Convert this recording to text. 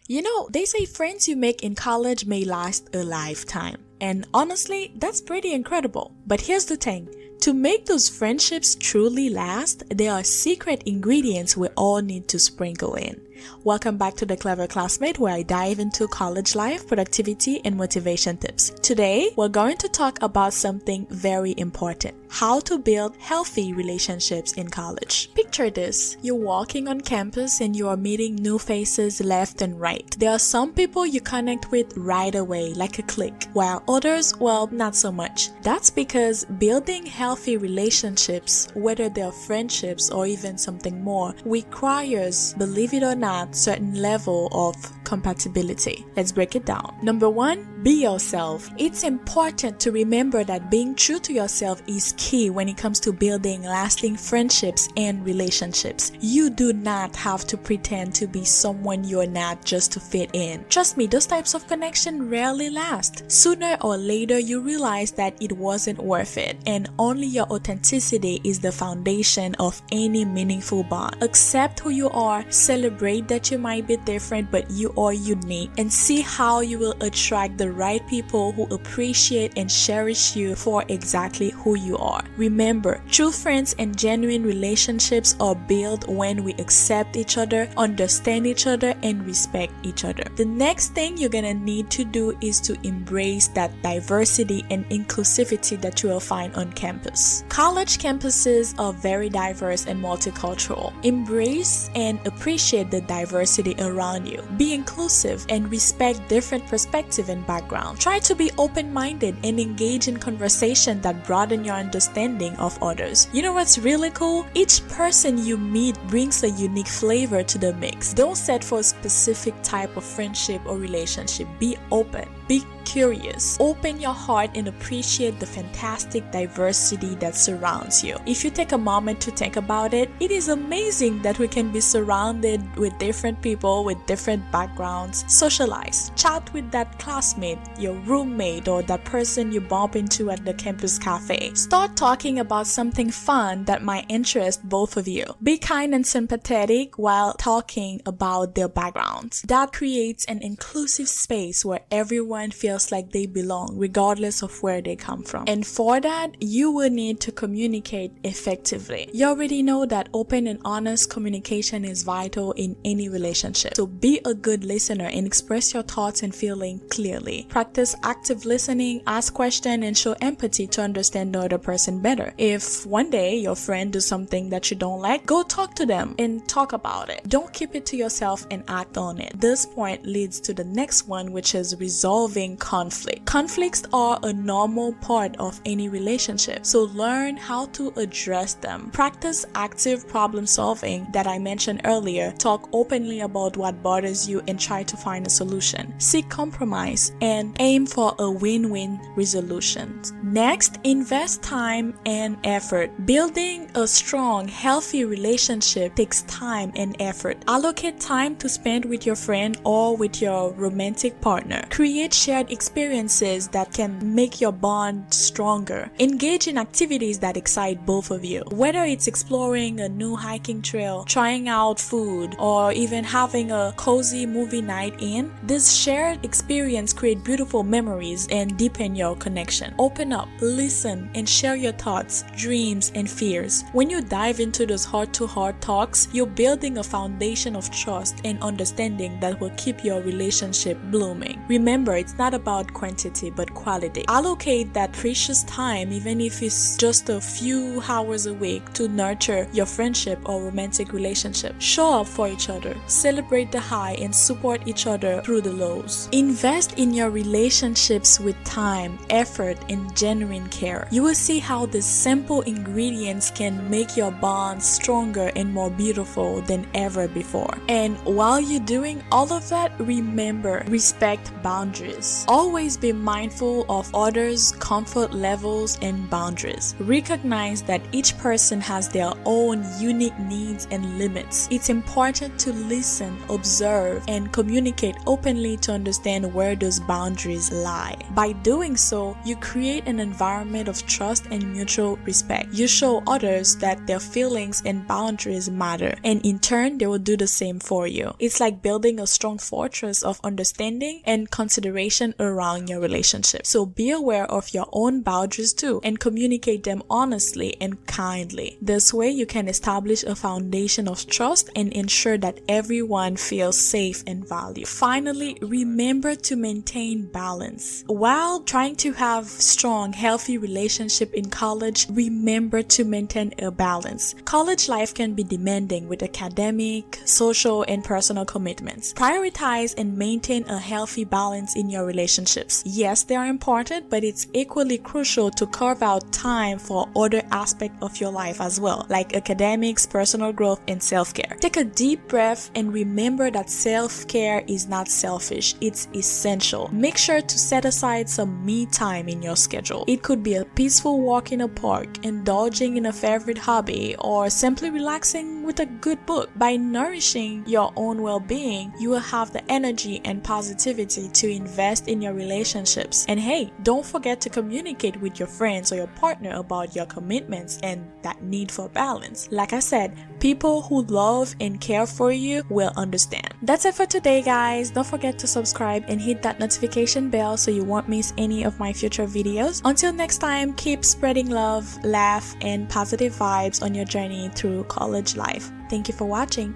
You know, they say friends you make in college may last a lifetime. And honestly, that's pretty incredible. But here's the thing. To make those friendships truly last, there are secret ingredients we all need to sprinkle in. Welcome back to The Clever Classmate, where I dive into college life, productivity, and motivation tips. Today, we're going to talk about something very important: how to build healthy relationships in college. Picture this. You're walking on campus and you are meeting new faces left and right. There are some people you connect with right away, like a click, while others, well, not so much. That's because building healthy relationships, whether they're friendships or even something more, requires, believe it or not, certain level of compatibility. Let's break it down. Number one, be yourself. It's important to remember that being true to yourself is key when it comes to building lasting friendships and relationships. You do not have to pretend to be someone you're not just to fit in. Trust me, those types of connection rarely last. Sooner or later, you realize that it wasn't worth it, and only your authenticity is the foundation of any meaningful bond. Accept who you are, celebrate that you might be different, but you are unique, and see how you will attract the right people who appreciate and cherish you for exactly who you are. Remember, true friends and genuine relationships are built when we accept each other, understand each other, and respect each other. The next thing you're gonna need to do is to embrace that diversity and inclusivity that you will find on campus. College campuses are very diverse and multicultural. Embrace and appreciate the diversity around you. Be inclusive and respect different perspectives and backgrounds. Try to be open-minded and engage in conversation that broaden your understanding of others. You know what's really cool? Each person you meet brings a unique flavor to the mix. Don't set for a specific type of friendship or relationship. Be open. Be curious. Open your heart and appreciate the fantastic diversity that surrounds you. If you take a moment to think about it, it is amazing that we can be surrounded with different people with different backgrounds. Socialize. Chat with that classmate, your roommate, or that person you bump into at the campus cafe. Start talking about something fun that might interest both of you. Be kind and sympathetic while talking about their backgrounds. That creates an inclusive space where everyone feels like they belong, regardless of where they come from. And for that, you will need to communicate effectively. You already know that open and honest communication is vital in any relationship. So be a good listener and express your thoughts and feelings clearly. Practice active listening, ask questions, and show empathy to understand the other person better. If one day your friend does something that you don't like, go talk to them and talk about it. Don't keep it to yourself and act on it. This point leads to the next one, which is resolving conflict. Conflicts are a normal part of any relationship, so learn how to address them. Practice active problem solving that I mentioned earlier. Talk openly about what bothers you and try to find a solution. Seek compromise and aim for a win-win resolution. Next, invest time and effort. Building a strong, healthy relationship takes time and effort. Allocate time to spend with your friend or with your romantic partner. Create shared experiences that can make your bond stronger. Engage in activities that excite both of you. Whether it's exploring a new hiking trail, trying out food, or even having a cozy movie night in, this shared experience creates beautiful memories and deepen your connection. Open up, listen, and share your thoughts, dreams, and fears. When you dive into those heart-to-heart talks, you're building a foundation of trust and understanding that will keep your relationship blooming. Remember, it's not about quantity but quality. Allocate that precious time, even if it's just a few hours a week, to nurture your friendship or romantic relationship. Show up for each other, celebrate the high, and support each other through the lows. Invest in your relationships with time, effort, and genuine care. You will see how these simple ingredients can make your bond stronger and more beautiful than ever before. And while you're doing all of that, remember, respect boundaries. Always be mindful of others' comfort levels and boundaries. Recognize that each person has their own unique needs and limits. It's important to listen, observe, and communicate openly to understand where those boundaries lie. By doing so, you create an environment of trust and mutual respect. You show others that their feelings and boundaries matter, and in turn, they will do the same for you. It's like building a strong fortress of understanding and consideration around your relationship. So be aware of your own boundaries too, and communicate them honestly and kindly. This way, you can establish a foundation of trust and ensure that everyone feels safe and valued. Finally, remember to maintain balance. While trying to have strong, healthy relationship in college, remember to maintain a balance. College life can be demanding with academic, social, and personal commitments. Prioritize and maintain a healthy balance in your relationships. Yes, they are important, but it's equally crucial to carve out time for other aspects of your life as well, like academics, personal growth, and self-care. Take a deep breath and remember that self-care is not selfish, it's essential. Make sure to set aside some me time in your schedule. It could be a peaceful walk in a park, indulging in a favorite hobby, or simply relaxing with a good book. By nourishing your own well-being, you will have the energy and positivity to invest in your relationships. And hey, don't forget to communicate with your friends or your partner about your commitments and that need for balance. Like I said, people who love and care for you will understand. That's it for today, guys. Don't forget to subscribe and hit that notification bell so you won't miss any of my future videos. Until next time, keep spreading love, laugh, and positive vibes on your journey through college life. Thank you for watching.